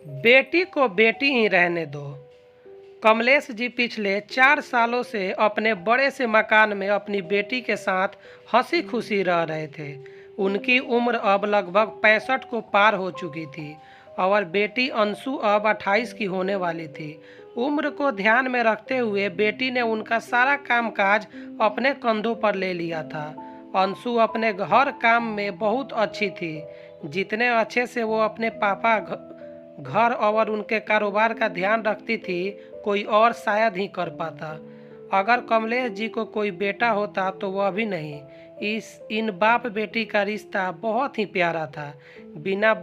बेटी को बेटी ही रहने दो। कमलेश जी पिछले 4 सालों से अपने बड़े से मकान में अपनी बेटी के साथ हंसी खुशी रह रहे थे। उनकी उम्र अब लगभग 65 को पार हो चुकी थी और बेटी अंशु अब 28 की होने वाली थी। उम्र को ध्यान में रखते हुए बेटी ने उनका सारा कामकाज अपने कंधों पर ले लिया था। अंशु अपने हर काम में बहुत अच्छी थी। जितने अच्छे से वो अपने पापा घर और उनके कारोबार का ध्यान रखती थी, कोई और शायद ही कर पाता। अगर कमलेश जी को कोई बेटा होता तो वह भी नहीं। इन बाप बेटी का रिश्ता बहुत ही प्यारा था। बिना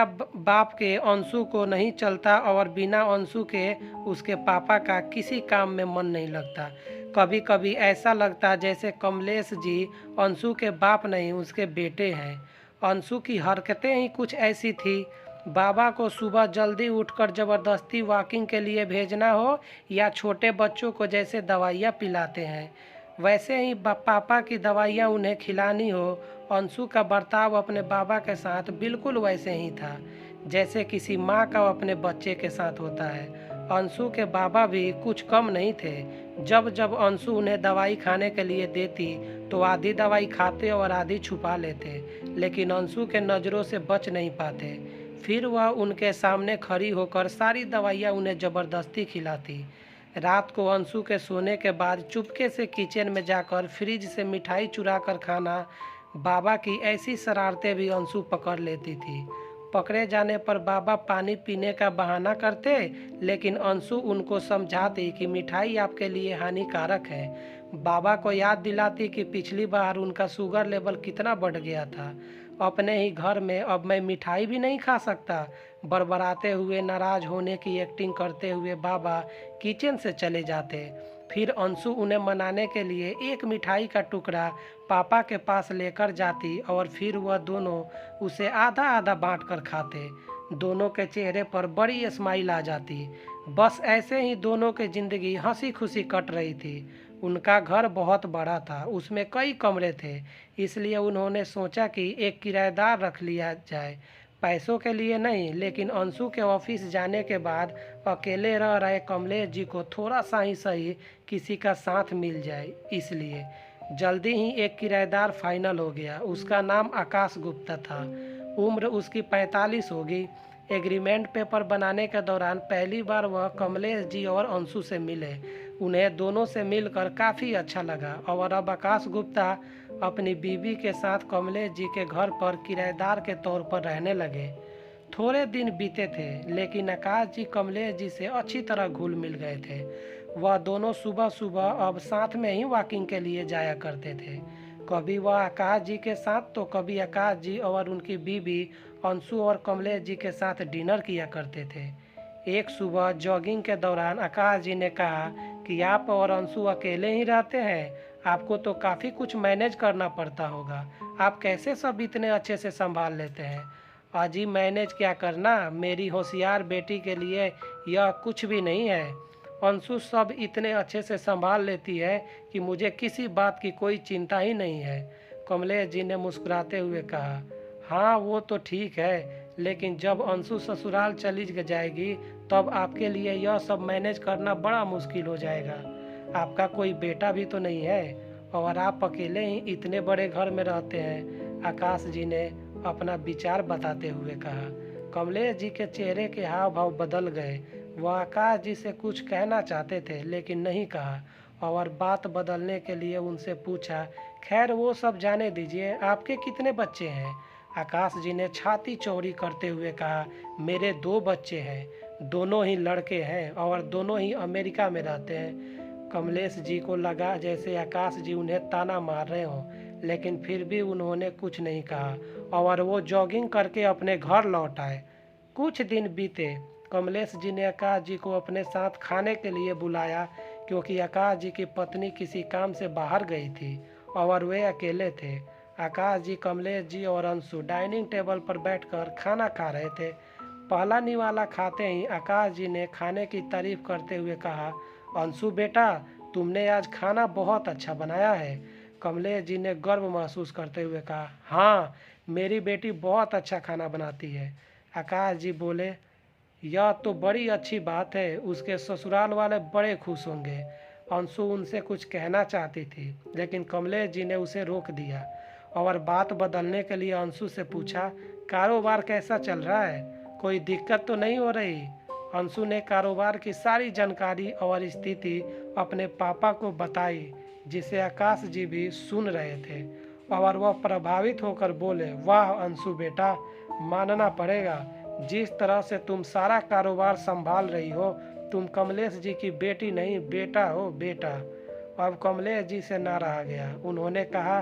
बाप के अंशु को नहीं चलता और बिना अंशु के उसके पापा का किसी काम में मन नहीं लगता। कभी कभी ऐसा लगता जैसे कमलेश जी अंशु के बाप नहीं, उसके बेटे हैं। अंशु की हरकतें ही कुछ ऐसी थी। बाबा को सुबह जल्दी उठकर ज़बरदस्ती वॉकिंग के लिए भेजना हो या छोटे बच्चों को जैसे दवाइयाँ पिलाते हैं वैसे ही पापा की दवाइयाँ उन्हें खिलानी हो, अंशु का बर्ताव अपने बाबा के साथ बिल्कुल वैसे ही था जैसे किसी माँ का अपने बच्चे के साथ होता है। अंशु के बाबा भी कुछ कम नहीं थे। जब जब अंशु उन्हें दवाई खाने के लिए देती तो आधी दवाई खाते और आधी छुपा लेते, लेकिन अंशु के नज़रों से बच नहीं पाते। फिर वह उनके सामने खड़ी होकर सारी दवाइयाँ उन्हें ज़बरदस्ती खिलाती। रात को अंशु के सोने के बाद चुपके से किचन में जाकर फ्रिज से मिठाई चुरा कर खाना। बाबा की ऐसी शरारतें भी अंशु पकड़ लेती थी। पकड़े जाने पर बाबा पानी पीने का बहाना करते, लेकिन अंशु उनको समझाती कि मिठाई आपके लिए हानिकारक है। बाबा को याद दिलाती कि पिछली बार उनका शुगर लेवल कितना बढ़ गया था। अपने ही घर में अब मैं मिठाई भी नहीं खा सकता। बड़बड़ाते हुए नाराज होने की एक्टिंग करते हुए बाबा किचन से चले जाते। फिर अंशु उन्हें मनाने के लिए एक मिठाई का टुकड़ा पापा के पास लेकर जाती और फिर वह दोनों उसे आधा आधा बांट कर खाते। दोनों के चेहरे पर बड़ी स्माइल आ जाती। बस ऐसे ही दोनों की जिंदगी हंसी खुशी कट रही थी। उनका घर बहुत बड़ा था, उसमें कई कमरे थे, इसलिए उन्होंने सोचा कि एक किराएदार रख लिया जाए। पैसों के लिए नहीं, लेकिन अंशु के ऑफिस जाने के बाद अकेले रह रहे कमलेश जी को थोड़ा सा ही सही किसी का साथ मिल जाए, इसलिए जल्दी ही एक किराएदार फाइनल हो गया। उसका नाम आकाश गुप्ता था। उम्र उसकी 45 होगी। एग्रीमेंट पेपर बनाने के दौरान पहली बार वह कमलेश जी और अंशु से मिले। उन्हें दोनों से मिलकर काफ़ी अच्छा लगा और अब आकाश गुप्ता अपनी बीवी के साथ कमलेश जी के घर पर किराएदार के तौर पर रहने लगे। थोड़े दिन बीते थे, लेकिन आकाश जी कमलेश जी से अच्छी तरह घुल मिल गए थे। वह दोनों सुबह सुबह अब साथ में ही वॉकिंग के लिए जाया करते थे। कभी वह आकाश जी के साथ तो कभी आकाश जी और उनकी बीवी अंशु और कमलेश जी के साथ डिनर किया करते थे। एक सुबह जॉगिंग के दौरान आकाश जी ने कहा कि आप और अंशु अकेले ही रहते हैं, आपको तो काफ़ी कुछ मैनेज करना पड़ता होगा। आप कैसे सब इतने अच्छे से संभाल लेते हैं? अजी मैनेज क्या करना, मेरी होशियार बेटी के लिए यह कुछ भी नहीं है। अंशु सब इतने अच्छे से संभाल लेती है कि मुझे किसी बात की कोई चिंता ही नहीं है। कमलेश जी ने मुस्कुराते हुए कहा, हाँ वो तो ठीक है, लेकिन जब अंशु ससुराल चली जाएगी तब आपके लिए यह सब मैनेज करना बड़ा मुश्किल हो जाएगा। आपका कोई बेटा भी तो नहीं है और आप अकेले ही इतने बड़े घर में रहते हैं, आकाश जी ने अपना विचार बताते हुए कहा। कमलेश जी के चेहरे के हाव भाव बदल गए। वह आकाश जी से कुछ कहना चाहते थे लेकिन नहीं कहा और बात बदलने के लिए उनसे पूछा, खैर वो सब जाने दीजिए, आपके कितने बच्चे हैं? आकाश जी ने छाती चौड़ी करते हुए कहा, मेरे 2 बच्चे हैं, दोनों ही लड़के हैं और दोनों ही अमेरिका में रहते हैं। कमलेश जी को लगा जैसे आकाश जी उन्हें ताना मार रहे हों, लेकिन फिर भी उन्होंने कुछ नहीं कहा और वो जॉगिंग करके अपने घर लौट आए। कुछ दिन बीते। कमलेश जी ने आकाश जी को अपने साथ खाने के लिए बुलाया क्योंकि आकाश जी की पत्नी किसी काम से बाहर गई थी और वे अकेले थे। आकाश जी, कमलेश जी और अंशु डाइनिंग टेबल पर बैठकर खाना खा रहे थे। पहला निवाला खाते ही आकाश जी ने खाने की तारीफ करते हुए कहा, अंशु बेटा, तुमने आज खाना बहुत अच्छा बनाया है। कमलेश जी ने गर्व महसूस करते हुए कहा, हाँ मेरी बेटी बहुत अच्छा खाना बनाती है। आकाश जी बोले, यह तो बड़ी अच्छी बात है, उसके ससुराल वाले बड़े खुश होंगे। अंशु उनसे कुछ कहना चाहती थी, लेकिन कमलेश जी ने उसे रोक दिया और बात बदलने के लिए अंशु से पूछा, कारोबार कैसा चल रहा है? कोई दिक्कत तो नहीं हो रही? अंशु ने कारोबार की सारी जानकारी और स्थिति अपने पापा को बताई, जिसे आकाश जी भी सुन रहे थे और वह प्रभावित होकर बोले, वाह अंशु बेटा, मानना पड़ेगा, जिस तरह से तुम सारा कारोबार संभाल रही हो, तुम कमलेश जी की बेटी नहीं बेटा हो बेटा। अब कमलेश जी से ना रहा गया। उन्होंने कहा,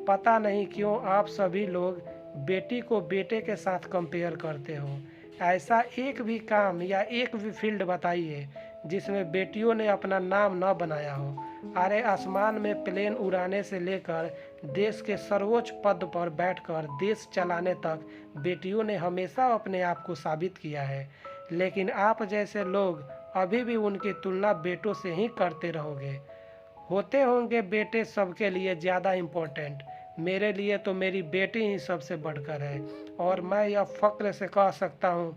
पता नहीं क्यों आप सभी लोग बेटी को बेटे के साथ कंपेयर करते हो। ऐसा एक भी काम या एक भी फील्ड बताइए जिसमें बेटियों ने अपना नाम न बनाया हो। अरे आसमान में प्लेन उड़ाने से लेकर देश के सर्वोच्च पद पर बैठकर देश चलाने तक बेटियों ने हमेशा अपने आप को साबित किया है, लेकिन आप जैसे लोग अभी भी उनकी तुलना बेटों से ही करते रहोगे। होते होंगे बेटे सबके लिए ज़्यादा इम्पोर्टेंट, मेरे लिए तो मेरी बेटी ही सबसे बढ़कर है। और मैं यह फ़ख्र से कह सकता हूँ,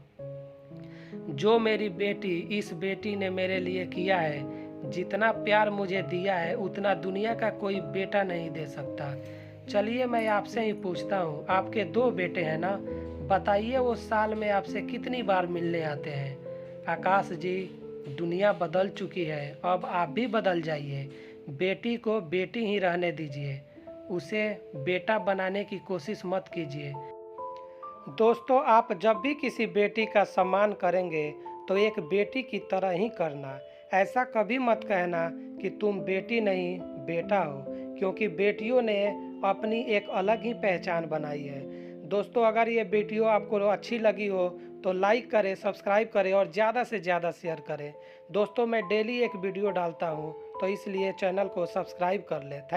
जो मेरी बेटी, इस बेटी ने मेरे लिए किया है, जितना प्यार मुझे दिया है उतना दुनिया का कोई बेटा नहीं दे सकता। चलिए मैं आपसे ही पूछता हूँ, आपके 2 बेटे हैं ना, बताइए वो साल में आपसे कितनी बार मिलने आते हैं? आकाश जी, दुनिया बदल चुकी है, अब आप भी बदल जाइए। बेटी को बेटी ही रहने दीजिए, उसे बेटा बनाने की कोशिश मत कीजिए। दोस्तों, आप जब भी किसी बेटी का सम्मान करेंगे तो एक बेटी की तरह ही करना। ऐसा कभी मत कहना कि तुम बेटी नहीं बेटा हो, क्योंकि बेटियों ने अपनी एक अलग ही पहचान बनाई है। दोस्तों, अगर ये वीडियो आपको अच्छी लगी हो तो लाइक करें, सब्सक्राइब करें और ज़्यादा से ज़्यादा शेयर करें। दोस्तों, मैं डेली एक वीडियो डालता हूँ, तो इसलिए चैनल को सब्सक्राइब कर लें।